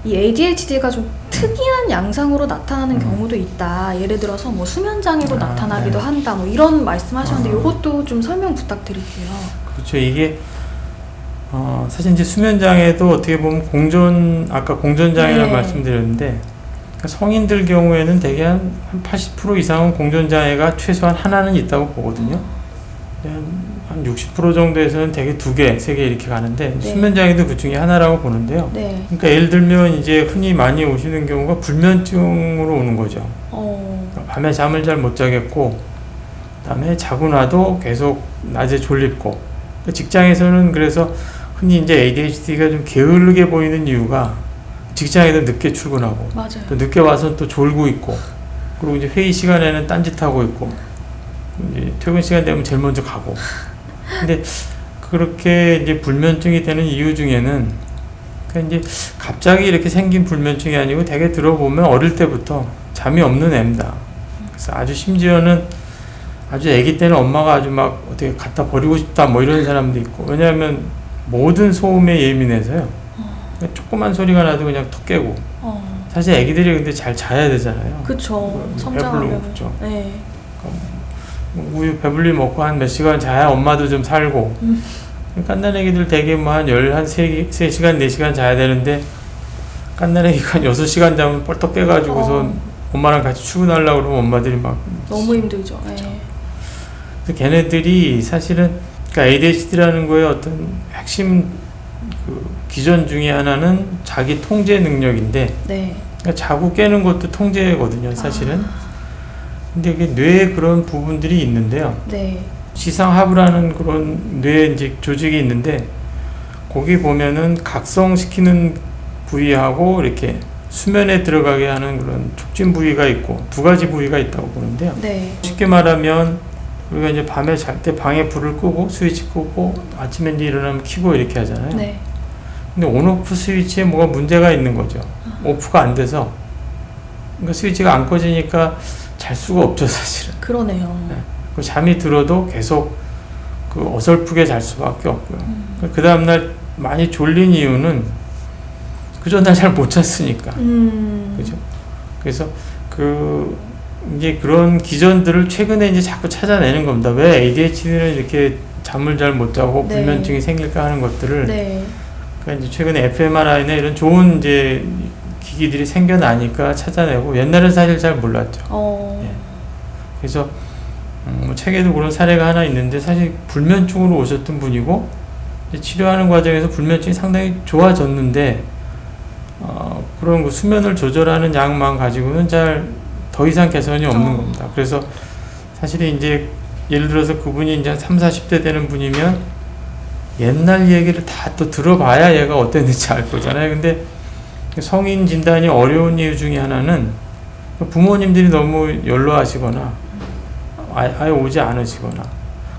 이 ADHD가 좀 특이한 양상으로 나타나는 경우도 있다. 예를 들어서 뭐 수면장애로 나타나기도 한다. 뭐 이런 말씀하셨는데 이것도 좀 설명 부탁드릴게요. 그렇죠. 이게 사실 이제 수면장애도 어떻게 보면 아까 공존장애라는 말씀드렸는데 성인들 경우에는 대개 한 80% 이상은 공존장애가 최소한 하나는 있다고 보거든요. 한 60% 정도에서는 대개 2개, 3개 이렇게 가는데 수면장애도 그 중에 하나라고 보는데요. 그러니까 예를 들면 이제 흔히 많이 오시는 경우가 불면증으로 오는 거죠. 밤에 잠을 잘 못 자겠고, 그다음에 자고 나도 계속 낮에 졸립고, 직장에서는 그래서 흔히 이제 ADHD가 좀 게으르게 보이는 이유가 직장에도 늦게 출근하고, 또 늦게 와서 또 졸고 있고, 그리고 이제 회의 시간에는 딴짓하고 있고, 이제 퇴근 시간 되면 제일 먼저 가고. 근데 그렇게 이제 불면증이 되는 이유 중에는 이제 갑자기 이렇게 생긴 불면증이 아니고 되게 들어보면 어릴 때부터 잠이 없는 애입니다. 그래서 아주 심지어는 아주 아기 때는 엄마가 아주 막 어떻게 갖다 버리고 싶다 뭐 이런 사람도 있고, 왜냐하면 모든 소음에 예민해서요. 조그만 소리가 나도 그냥 턱 깨고. 사실 아기들이 근데 잘 자야 되잖아요. 그쵸. 성장하려면. 그렇죠. 네. 우유 배불리 먹고 한 몇 시간 자야 엄마도 좀 살고. 깐난 애기들 대개 뭐 한 3시간, 4시간 자야 되는데, 깐난 애기가 한 6시간 자면 뻘떡 깨가지고서 엄마랑 같이 출근하려고 그러면 엄마들이 막. 너무 힘들죠. 그래서 걔네들이 사실은, 그러니까 ADHD라는 거의 어떤 핵심 기전 중에 하나는 자기 통제 능력인데, 그러니까 자고 깨는 것도 통제거든요, 사실은. 근데 이게 뇌에 그런 부분들이 있는데요. 시상하부라는 그런 뇌 이제 조직이 있는데, 거기 보면은 각성시키는 부위하고 이렇게 수면에 들어가게 하는 그런 촉진 부위가 있고 2가지 부위가 있다고 보는데요. 쉽게 말하면 우리가 이제 밤에 잘 때 방에 불을 끄고 스위치 끄고 아침에 이제 일어나면 켜고 이렇게 하잖아요. 근데 온오프 스위치에 뭐가 문제가 있는 거죠. 오프가 안 돼서. 그러니까 스위치가 안 꺼지니까 잘 수가 없죠, 사실은. 그러네요. 잠이 들어도 계속 어설프게 잘 수밖에 없고요. 그 다음날 많이 졸린 이유는 그 전날 잘 못 잤으니까. 그죠? 그래서 이제 그런 기전들을 최근에 이제 자꾸 찾아내는 겁니다. 왜 ADHD는 이렇게 잠을 잘 못 자고 불면증이 생길까 하는 것들을. 그러니까 이제 최근에 fMRI나 이런 좋은 이제 기기들이 생겨나니까 찾아내고, 옛날엔 사실 잘 몰랐죠. 그래서 책에도 그런 사례가 하나 있는데, 사실 불면증으로 오셨던 분이고 치료하는 과정에서 불면증이 상당히 좋아졌는데, 그런 거 수면을 조절하는 약만 가지고는 더 이상 개선이 없는 겁니다. 그래서 사실 이제 예를 들어서 그분이 이제 30, 40대 되는 분이면 옛날 얘기를 다 또 들어봐야 얘가 어땠는지 알 거잖아요. 근데 성인 진단이 어려운 이유 중에 하나는 부모님들이 너무 연로하시거나 아예 오지 않으시거나,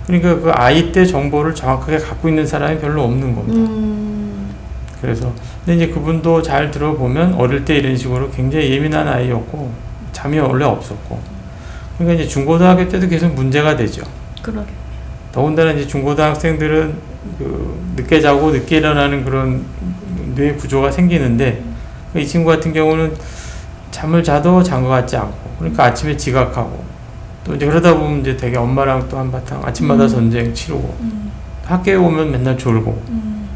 그러니까 그 아이 때 정보를 정확하게 갖고 있는 사람이 별로 없는 겁니다. 그래서 근데 이제 그분도 잘 들어보면 어릴 때 이런 식으로 굉장히 예민한 아이였고 잠이 원래 없었고, 그러니까 이제 중고등학교 때도 계속 문제가 되죠. 더군다나 이제 중고등학생들은 늦게 자고 늦게 일어나는 그런 뇌 구조가 생기는데, 이 친구 같은 경우는 잠을 자도 잔 것 같지 않고, 그러니까 아침에 지각하고, 또 이제 그러다 보면 이제 되게 엄마랑 또 한바탕 아침마다 전쟁 치르고, 학교에 오면 맨날 졸고.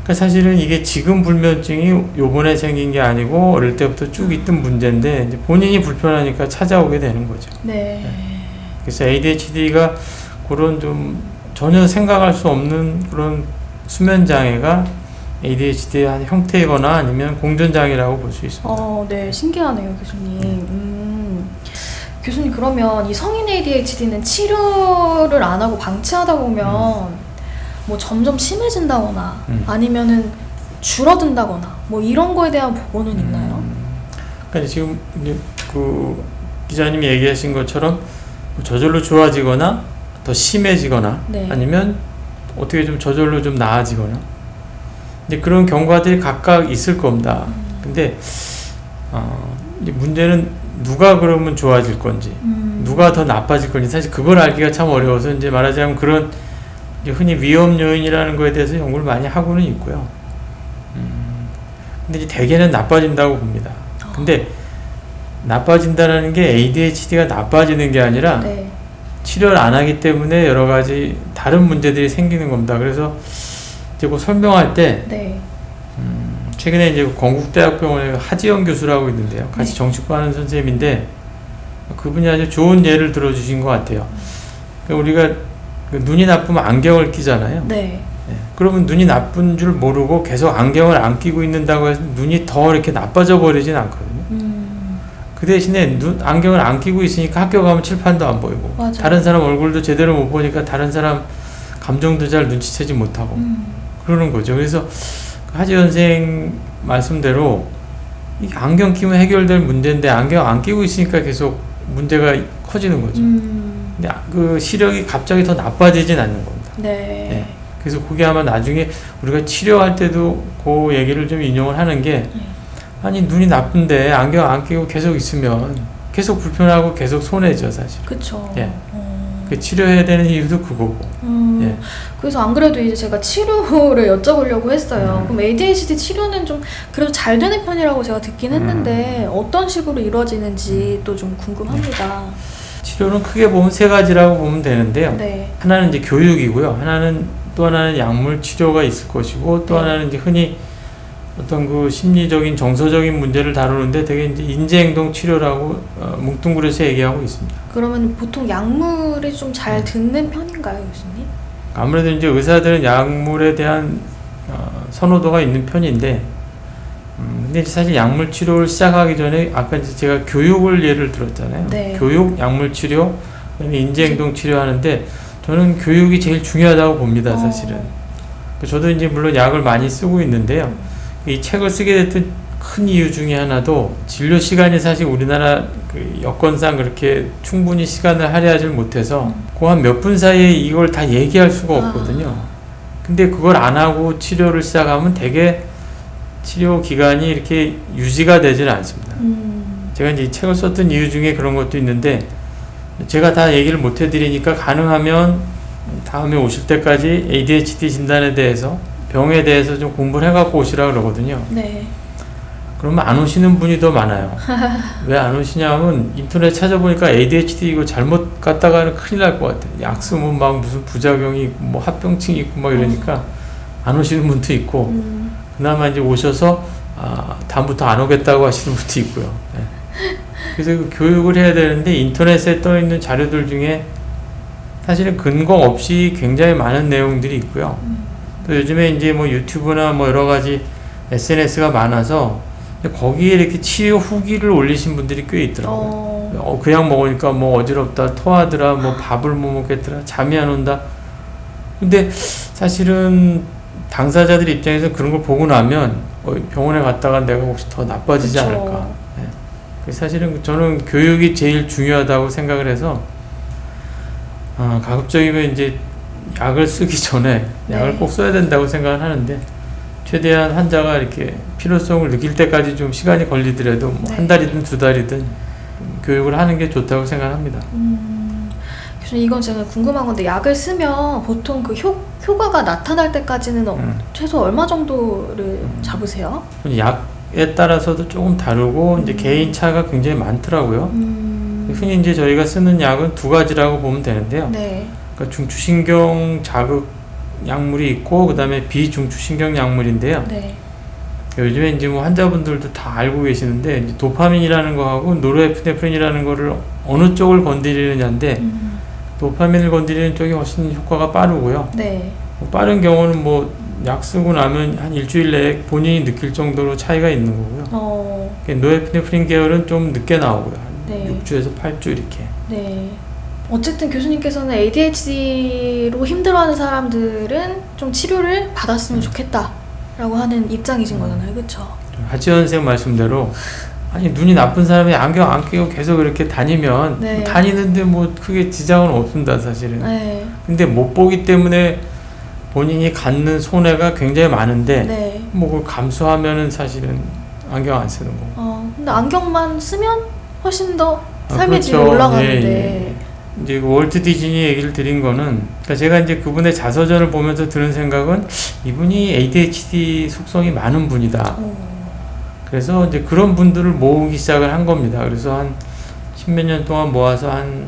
그러니까 사실은 이게 지금 불면증이 요번에 생긴 게 아니고 어릴 때부터 쭉 있던 문제인데, 이제 본인이 불편하니까 찾아오게 되는 거죠. 그래서 ADHD가 그런 좀 전혀 생각할 수 없는 그런 수면 장애가 ADHD의 한 형태이거나 아니면 공존장애라고 볼 수 있습니다. 네, 신기하네요, 교수님. 교수님, 그러면 이 성인 ADHD는 치료를 안 하고 방치하다 보면 뭐 점점 심해진다거나 아니면은 줄어든다거나 뭐 이런 거에 대한 보고는 있나요? 그러니까 지금 이제 그 기자님이 얘기하신 것처럼 저절로 좋아지거나 더 심해지거나 아니면 어떻게 좀 저절로 좀 나아지거나, 이제 그런 경과들이 각각 있을 겁니다. 근데 이제 문제는 누가 그러면 좋아질 건지, 누가 더 나빠질 건지, 사실 그걸 알기가 참 어려워서 이제 말하자면 그런 이제 흔히 위험 요인이라는 거에 대해서 연구를 많이 하고는 있고요. 근데 이제 대개는 나빠진다고 봅니다. 근데 나빠진다는 게 ADHD가 나빠지는 게 아니라 네. 치료를 안 하기 때문에 여러 가지 다른 문제들이 생기는 겁니다. 그래서 이제 그 설명할 때 네. 최근에 이제 건국대학병원에 하지영 교수라고 있는데요. 같이 네. 정신과 하는 선생님인데 그분이 아주 좋은 예를 들어주신 것 같아요. 그러니까 우리가 그 눈이 나쁘면 안경을 끼잖아요. 네. 네. 그러면 눈이 나쁜 줄 모르고 계속 안경을 안 끼고 있는다고 해서 눈이 더 이렇게 나빠져 버리진 않거든요. 그 대신에 안경을 안 끼고 있으니까 학교 가면 칠판도 안 보이고 맞아요. 다른 사람 얼굴도 제대로 못 보니까 다른 사람 감정도 잘 눈치채지 못하고 그러는 거죠. 그래서 하지 선생 말씀대로 이 안경 끼면 해결될 문제인데 안경 안 끼고 있으니까 계속 문제가 커지는 거죠. 근데 그 시력이 갑자기 더 나빠지진 않는 겁니다. 네. 네. 그래서 그게 아마 나중에 우리가 치료할 때도 그 얘기를 좀 인용을 하는 게 아니 눈이 나쁜데 안경 안 끼고 계속 있으면 계속 불편하고 계속 손해죠 사실. 그쵸. 예. 그 치료해야 되는 이유도 그거고. 예. 그래서 안 그래도 이제 제가 치료를 여쭤보려고 했어요. 그럼 ADHD 치료는 좀 그래도 잘 되는 편이라고 제가 듣긴 했는데 어떤 식으로 이루어지는지 또 좀 궁금합니다. 치료는 크게 보면 세 가지라고 보면 되는데요. 네. 하나는 이제 교육이고요. 또 하나는 약물 치료가 있을 것이고 또 네. 하나는 이제 흔히 어떤 그 심리적인 정서적인 문제를 다루는데 되게 이제 인지행동 치료라고 뭉뚱그려서 얘기하고 있습니다. 그러면 보통 약물이 좀 잘 듣는 편인가요, 교수님? 아무래도 이제 의사들은 약물에 대한 선호도가 있는 편인데, 근데 사실 약물 치료를 시작하기 전에 아까 이제 제가 교육을 예를 들었잖아요. 네. 교육, 약물 치료, 그다음에 인지행동 치료하는데 저는 교육이 제일 중요하다고 봅니다, 사실은. 저도 이제 물론 약을 많이 쓰고 있는데요. 이 책을 쓰게 됐던 큰 이유 중에 하나도 진료 시간이 사실 우리나라 그 여건상 그렇게 충분히 시간을 할애하지 못해서 그 한 몇 분 사이에 이걸 다 얘기할 수가 없거든요. 근데 그걸 안 하고 치료를 시작하면 되게 치료 기간이 이렇게 유지가 되질 않습니다. 제가 이제 이 책을 썼던 이유 중에 그런 것도 있는데 제가 다 얘기를 못 해드리니까 가능하면 다음에 오실 때까지 ADHD 진단에 대해서 병에 대해서 좀 공부를 해갖고 오시라 그러거든요. 네. 그러면 안 오시는 분이 더 많아요. 왜 안 오시냐면 인터넷 찾아보니까 ADHD 이거 잘못 갔다가는 큰일 날 것 같아요. 약 쓰면 막 무슨 부작용이 있고 뭐 합병증이 있고 막 이러니까 안 오시는 분도 있고 그나마 이제 오셔서 다음부터 안 오겠다고 하시는 분도 있고요. 네. 그래서 그 교육을 해야 되는데 인터넷에 떠 있는 자료들 중에 사실은 근거 없이 굉장히 많은 내용들이 있고요. 또 요즘에 이제 뭐 유튜브나 뭐 여러 가지 SNS가 많아서 거기에 이렇게 치료 후기를 올리신 분들이 꽤 있더라고요. 그 약 먹으니까 뭐 어지럽다, 토하더라, 뭐 밥을 못 먹겠더라, 잠이 안 온다. 근데 사실은 당사자들 입장에서 그런 걸 보고 나면 병원에 갔다가 내가 혹시 더 나빠지지 그쵸. 않을까. 네. 그래서 사실은 저는 교육이 제일 중요하다고 생각을 해서 가급적이면 이제 약을 쓰기 전에 약을 네. 꼭 써야 된다고 생각을 하는데 최대한 환자가 이렇게 필요성을 느낄 때까지 좀 시간이 걸리더라도 뭐 네. 한 달이든 두 달이든 교육을 하는 게 좋다고 생각합니다. 교수님 이건 제가 궁금한 건데 약을 쓰면 보통 그 효과가 나타날 때까지는 최소 얼마 정도를 잡으세요? 약에 따라서도 조금 다르고 이제 개인 차가 굉장히 많더라고요. 흔히 이제 저희가 쓰는 약은 두 가지라고 보면 되는데요. 네. 그러니까 중추신경 자극 약물이 있고 그다음에 비중추신경 약물인데요. 네. 요즘에 이제 뭐 환자분들도 다 알고 계시는데 이제 도파민이라는 거하고 노르에피네프린이라는 거를 어느 쪽을 건드리느냐인데 도파민을 건드리는 쪽이 훨씬 효과가 빠르고요. 네. 빠른 경우는 뭐 약 쓰고 나면 한 일주일 내에 본인이 느낄 정도로 차이가 있는 거고요. 노르에피네프린 계열은 좀 늦게 나오고요. 한 네. 6주에서 8주 이렇게. 네. 어쨌든 교수님께서는 ADHD로 힘들어하는 사람들은 좀 치료를 받았으면 좋겠다라고 하는 입장이신 거잖아요, 그렇죠? 하지원 선생 말씀대로 아니 눈이 나쁜 사람이 안경 안 끼고 계속 이렇게 다니면 네. 뭐 다니는데 뭐 크게 지장은 없습니다, 사실은. 네. 근데 못 보기 때문에 본인이 갖는 손해가 굉장히 많은데 네. 뭐 그걸 감수하면은 사실은 안경 안 쓰는 거고. 근데 안경만 쓰면 훨씬 더 삶의 그렇죠. 질이 올라가는데. 예. 이제 월트 디즈니 얘기를 드린 거는 그러니까 제가 이제 그분의 자서전을 보면서 드는 생각은 이분이 ADHD 속성이 많은 분이다. 그래서 이제 그런 분들을 모으기 시작을 한 겁니다. 그래서 한 십몇 년 동안 모아서 한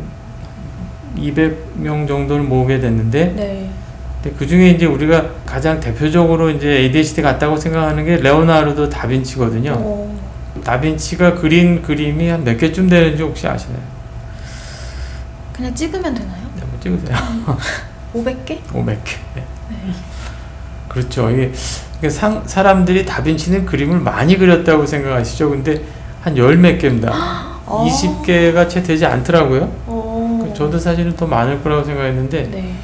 200명 정도를 모으게 됐는데, 네. 근데 그 중에 이제 우리가 가장 대표적으로 이제 ADHD 같다고 생각하는 게 레오나르도 다빈치거든요. 오. 다빈치가 그린 그림이 한 몇 개쯤 되는지 혹시 아시나요? 그냥 찍으면 되나요? 네, 한번 찍으세요. 500개? 500개. 네. 네. 그렇죠. 이게 사람들이 다빈치는 그림을 많이 그렸다고 생각하시죠. 근데 한 열 몇 개입니다. 20개가 채 되지 않더라고요. 저도 사실은 더 많을 거라고 생각했는데, 네.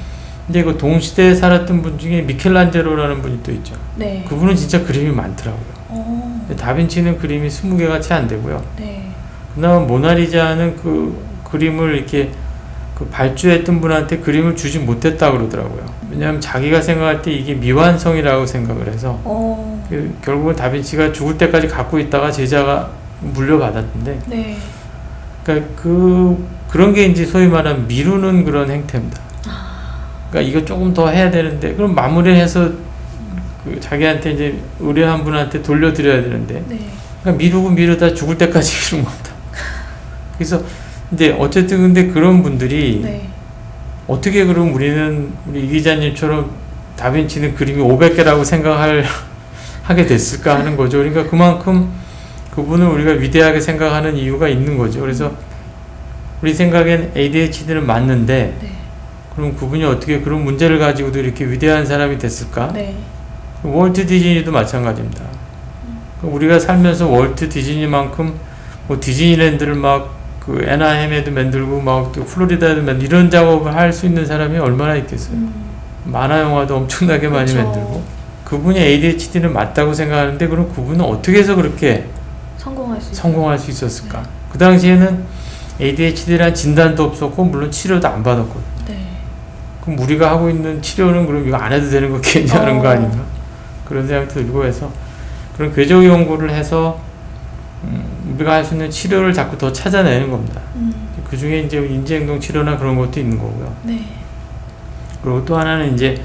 근데 그 동시대에 살았던 분 중에 미켈란젤로라는 분이 또 있죠. 네. 그분은 진짜 그림이 많더라고요. 근데 다빈치는 그림이 20개가 채 안 되고요. 네. 그나마 모나리자는 그 그림을 이렇게 그 발주했던 분한테 그림을 주지 못했다 그러더라고요. 왜냐하면 자기가 생각할 때 이게 미완성이라고 생각을 해서 결국은 다빈치가 죽을 때까지 갖고 있다가 제자가 물려받았는데, 네. 그러니까 그런 게 이제 소위 말하는 미루는 그런 행태입니다. 그러니까 이거 조금 더 해야 되는데, 그럼 마무리해서 그 자기한테 이제 의뢰한 분한테 돌려드려야 되는데, 네. 그러니까 미루다 죽을 때까지 미루는 겁니다. 그래서 이제 어쨌든 근데 그런 분들이 네. 어떻게 그럼 우리 이 기자님처럼 다빈치는 그림이 500개라고 하게 됐을까 하는 거죠. 그러니까 그만큼 그분을 우리가 위대하게 생각하는 이유가 있는 거죠. 그래서 우리 생각엔 ADHD는 맞는데, 네. 그럼 그분이 어떻게 그런 문제를 가지고도 이렇게 위대한 사람이 됐을까? 네. 월트 디즈니도 마찬가지입니다. 우리가 살면서 월트 디즈니만큼 뭐 디즈니랜드를 막 그 애나햄에도 만들고 막 또 플로리다에도 만들고 이런 작업을 할 수 있는 사람이 얼마나 있겠어요. 만화 영화도 엄청나게 많이 그렇죠. 만들고. 그분이 ADHD는 맞다고 생각하는데, 그럼 그분은 어떻게 해서 그렇게 성공할 수 있었을까? 그 당시에는 ADHD란 진단도 없었고 물론 치료도 안 받았거든요. 네. 그럼 우리가 하고 있는 치료는 그럼 이거 안 해도 되는 거 괜찮은 거 아닌가? 그런 생각도 들고 해서 그런 궤적 연구를 해서 우리가 할 수 있는 치료를 자꾸 더 찾아내는 겁니다. 그 중에 이제 인지행동 치료나 그런 것도 있는 거고요. 네. 그리고 또 하나는 이제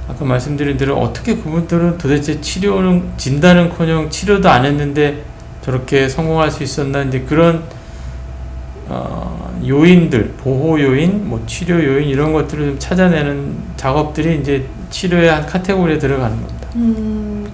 아까 말씀드린 대로 어떻게 그분들은 도대체 진단은커녕 치료도 안 했는데 저렇게 성공할 수 있었나, 이제 그런 요인들, 보호 요인, 뭐 치료 요인 이런 것들을 좀 찾아내는 작업들이 이제 치료의 한 카테고리에 들어가는 겁니다.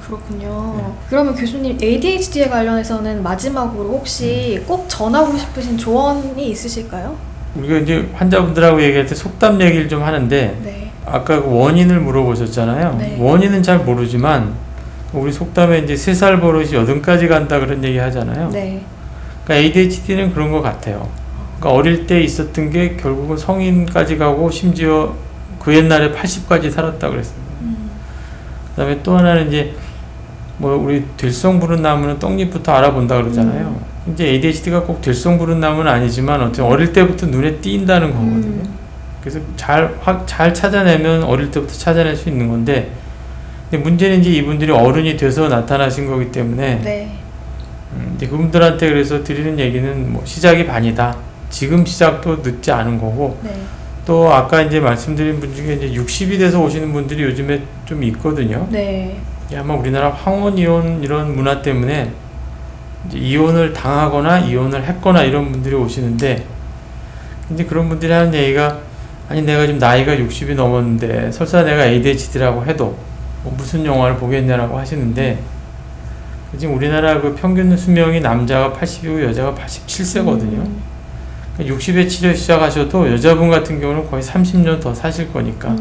그렇군요. 네. 그러면 교수님 ADHD에 관련해서는 마지막으로 혹시 꼭 전하고 싶으신 조언이 있으실까요? 우리가 이제 환자분들하고 얘기할 때 속담 얘기를 좀 하는데, 네. 아까 그 원인을 물어보셨잖아요. 네. 원인은 잘 모르지만 우리 속담에 이제 3살 버릇이 80까지 간다 그런 얘기 하잖아요. 네. 그러니까 ADHD는 그런 것 같아요. 그러니까 어릴 때 있었던 게 결국은 성인까지 가고 심지어 그 옛날에 80까지 살았다 그랬습니다. 그다음에 또 하나는 이제 뭐 우리 될성 부른 나무는 떡잎부터 알아본다 그러잖아요. 이제 ADHD가 꼭 될성 부른 나무는 아니지만 어쨌든 어릴 때부터 눈에 띈다는 거거든요. 그래서 잘 찾아내면 어릴 때부터 찾아낼 수 있는 건데, 근데 문제는 이제 이분들이 어른이 돼서 나타나신 거기 때문에 네. 이제 그분들한테 그래서 드리는 얘기는 뭐 시작이 반이다. 지금 시작도 늦지 않은 거고, 네. 또 아까 이제 말씀드린 분 중에 이제 60이 돼서 오시는 분들이 요즘에 좀 있거든요. 네. 아마 우리나라 황혼 이혼 이런 문화 때문에 이제 이혼을 당하거나 이혼을 했거나 이런 분들이 오시는데, 이제 그런 분들이 하는 얘기가, 아니 내가 지금 나이가 60이 넘었는데 설사 내가 ADHD라고 해도 뭐 무슨 영화를 보겠냐라고 하시는데, 지금 우리나라 그 평균 수명이 남자가 80이고 여자가 87세거든요. 60에 치료 시작하셔도 여자분 같은 경우는 거의 30년 더 사실 거니까.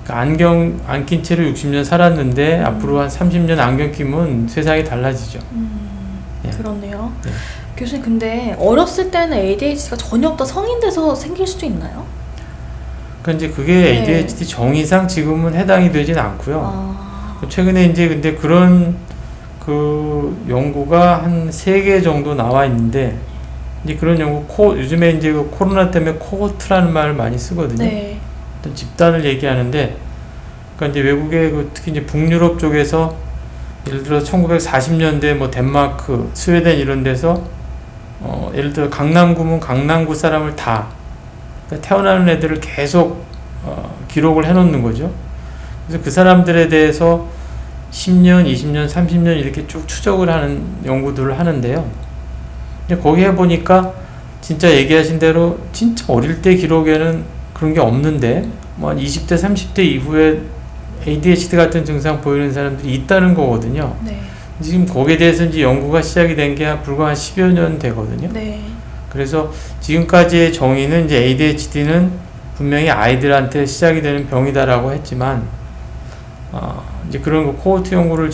그러니까 안 낀 채로 60년 살았는데 앞으로 한 30년 안경 끼면 세상이 달라지죠. 예. 그렇네요. 네. 교수님, 근데 어렸을 때는 ADHD가 전혀 없다 성인 돼서 생길 수도 있나요? 그러니까 이제 그게 네. ADHD 정의상 지금은 해당이 되진 않고요. 아. 최근에 이제 근데 그런 그 연구가 한 3개 정도 나와 있는데, 이제 그런 연구 요즘에 이제 그 코로나 때문에 코호트라는 말을 많이 쓰거든요. 네. 어떤 집단을 얘기하는데, 그러니까 이제 외국의 특히 이제 북유럽 쪽에서 예를 들어 1940년대 뭐 덴마크, 스웨덴 이런 데서 예를 들어 강남구면 강남구 사람을 다, 그러니까 태어나는 애들을 계속 기록을 해놓는 거죠. 그래서 그 사람들에 대해서 10년, 20년, 30년 이렇게 쭉 추적을 하는 연구들을 하는데요. 근데 거기에 보니까 진짜 얘기하신 대로 진짜 어릴 때 기록에는 그런 게 없는데 뭐 한 20대, 30대 이후에 ADHD 같은 증상 보이는 사람들이 있다는 거거든요. 네. 지금 거기에 대해서 이제 연구가 시작이 된 게 불과 한 10여 년 되거든요. 네. 그래서 지금까지의 정의는 이제 ADHD는 분명히 아이들한테 시작이 되는 병이다라고 했지만, 이제 그런 거 코호트 연구를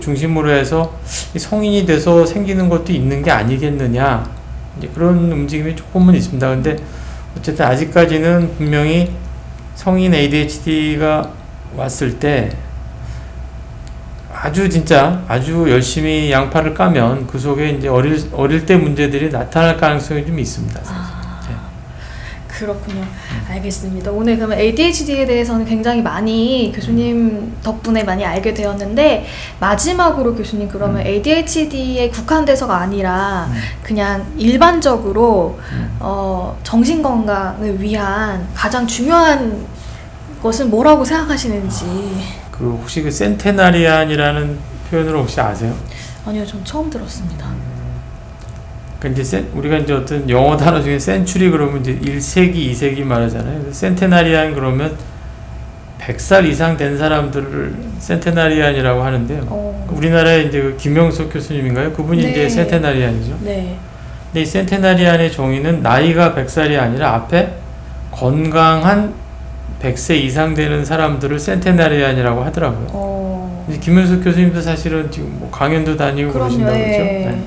중심으로 해서 성인이 돼서 생기는 것도 있는 게 아니겠느냐, 이제 그런 움직임이 조금은 있습니다. 근데 어쨌든 아직까지는 분명히 성인 ADHD가 왔을 때 아주 열심히 양파를 까면 그 속에 이제 어릴 때 문제들이 나타날 가능성이 좀 있습니다. 그렇군요. 알겠습니다. 오늘 그러면 ADHD에 대해서는 굉장히 많이 교수님 덕분에 많이 알게 되었는데, 마지막으로 교수님 그러면 ADHD에 국한돼서가 아니라 그냥 일반적으로 정신건강을 위한 가장 중요한 것은 뭐라고 생각하시는지. 혹시 그 센테나리안이라는 표현을 혹시 아세요? 아니요, 전 처음 들었습니다. 이제 우리가 이제 어떤 영어 단어 중에 센츄리 그러면 이제 1세기, 2세기 말하잖아요. 센테나리안 그러면 100살 이상 된 사람들을 센테나리안이라고 하는데요. 우리나라에 이제 그 김영석 교수님인가요? 그분이 네. 이제 센테나리안이죠. 네. 근데 이 센테나리안의 정의는 나이가 100살이 아니라 앞에 건강한 100세 이상 되는 사람들을 센테나리안이라고 하더라고요. 이제 김영석 교수님도 사실은 지금 뭐 강연도 다니고 그러신다고 그러죠. 네.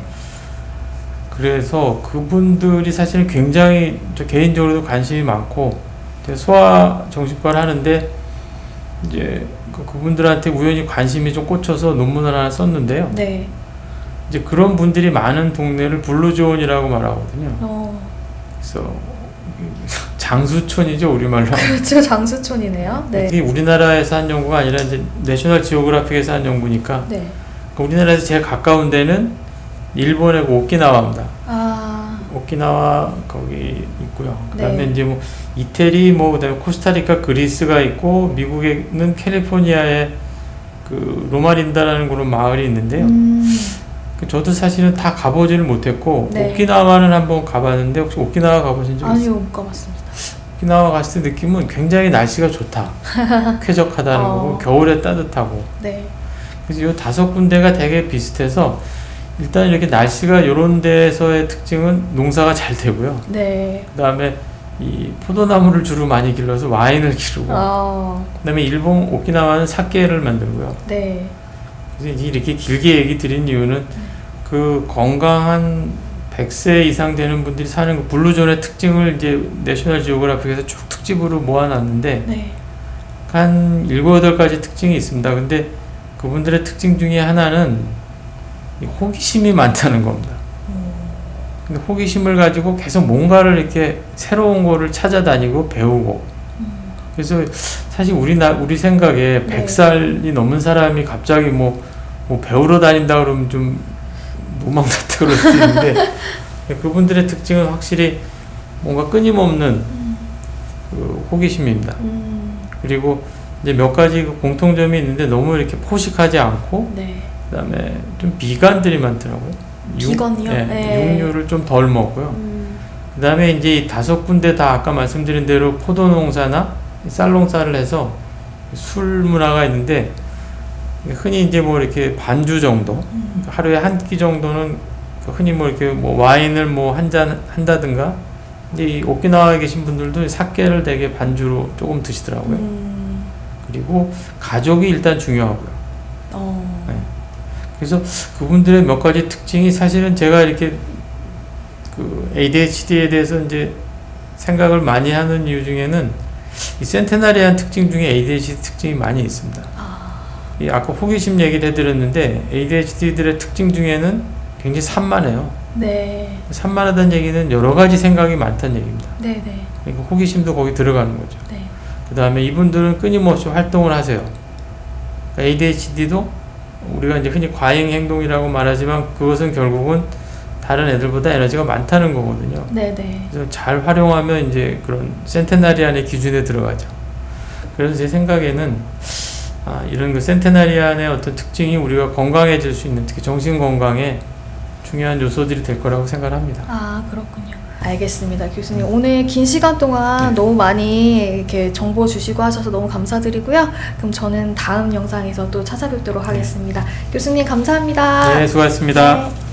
그래서 그분들이 사실은 굉장히 저 개인적으로도 관심이 많고, 소아 정신과를 하는데 이제 그분들한테 우연히 관심이 좀 꽂혀서 논문을 하나 썼는데요. 네. 이제 그런 분들이 많은 동네를 블루존이라고 말하거든요. 그래서 장수촌이죠, 우리말로. 그렇죠, 장수촌이네요. 네. 이게 우리나라에서 한 연구가 아니라 이제 내셔널 지오그래픽에서 한 연구니까. 네. 우리나라에서 제일 가까운 데는 일본의 오키나와입니다. 오키나와 거기 있고요. 그다음에 네. 이제 뭐 이태리, 그다음에 코스타리카, 그리스가 있고, 미국에는 캘리포니아에 그 로마린다라는 그런 마을이 있는데요. 저도 사실은 다 가보지를 못했고, 네. 오키나와는 한번 가봤는데, 혹시 오키나와 가보신 적 있어요? 아니요, 못 가봤습니다. 오키나와 갔을 때 느낌은 굉장히 날씨가 좋다. 쾌적하다는 거고, 겨울에 따뜻하고. 네. 그래서 이 5군데가 되게 비슷해서, 일단 이렇게 날씨가 이런 데서의 특징은 농사가 잘 되고요. 네. 그 다음에 이 포도나무를 주로 많이 길러서 와인을 기르고, 그 다음에 일본 오키나와는 사케를 만들고요. 네. 그래서 이렇게 길게 얘기 드린 이유는 그 건강한 100세 이상 되는 분들이 사는 그 블루존의 특징을 이제 내셔널 지오그래픽에서 쭉 특집으로 모아놨는데, 네. 한 7, 8가지 특징이 있습니다. 근데 그분들의 특징 중에 하나는 호기심이 많다는 겁니다. 근데 호기심을 가지고 계속 뭔가를 이렇게 새로운 거를 찾아다니고 배우고. 그래서 사실 우리 생각에 100살이 넘은 사람이 갑자기 뭐 배우러 다닌다 그러면 좀 노망 같다 그럴 수 있는데, 그분들의 특징은 확실히 뭔가 끊임없는 그 호기심입니다. 그리고 이제 몇 가지 그 공통점이 있는데, 너무 이렇게 포식하지 않고, 네. 그다음에 좀 비건들이 많더라고요. 비건이요? 네. 육류를 좀 덜 먹고요. 그다음에 이제 이 5군데 다 아까 말씀드린 대로 포도 농사나 쌀 농사를 해서 술 문화가 있는데, 흔히 이제 뭐 이렇게 반주 정도, 하루에 한 끼 정도는 흔히 뭐 이렇게 뭐 와인을 뭐 한 잔 한다든가. 근데 이 오키나와에 계신 분들도 사케를 되게 반주로 조금 드시더라고요. 그리고 가족이 일단 중요하고요. 네. 그래서 그분들의 몇 가지 특징이, 사실은 제가 이렇게 그 ADHD에 대해서 이제 생각을 많이 하는 이유 중에는 이 센테나리안 특징 중에 ADHD 특징이 많이 있습니다. 이 아까 호기심 얘기를 해드렸는데, ADHD들의 특징 중에는 굉장히 산만해요. 네. 산만하다는 얘기는 여러 가지 생각이 많다는 얘기입니다. 네, 네. 그러니까 호기심도 거기 들어가는 거죠. 네. 그 다음에 이분들은 끊임없이 활동을 하세요. 그러니까 ADHD도 우리가 이제 흔히 과잉 행동이라고 말하지만, 그것은 결국은 다른 애들보다 에너지가 많다는 거거든요. 네네. 그래서 잘 활용하면 이제 그런 센테나리안의 기준에 들어가죠. 그래서 제 생각에는 이런 그 센테나리안의 어떤 특징이 우리가 건강해질 수 있는, 특히 정신 건강에 중요한 요소들이 될 거라고 생각합니다. 그렇군요. 알겠습니다. 교수님 오늘 긴 시간 동안 너무 많이 이렇게 정보 주시고 하셔서 너무 감사드리고요. 그럼 저는 다음 영상에서 또 찾아뵙도록 하겠습니다. 교수님 감사합니다. 네, 수고하셨습니다. 네.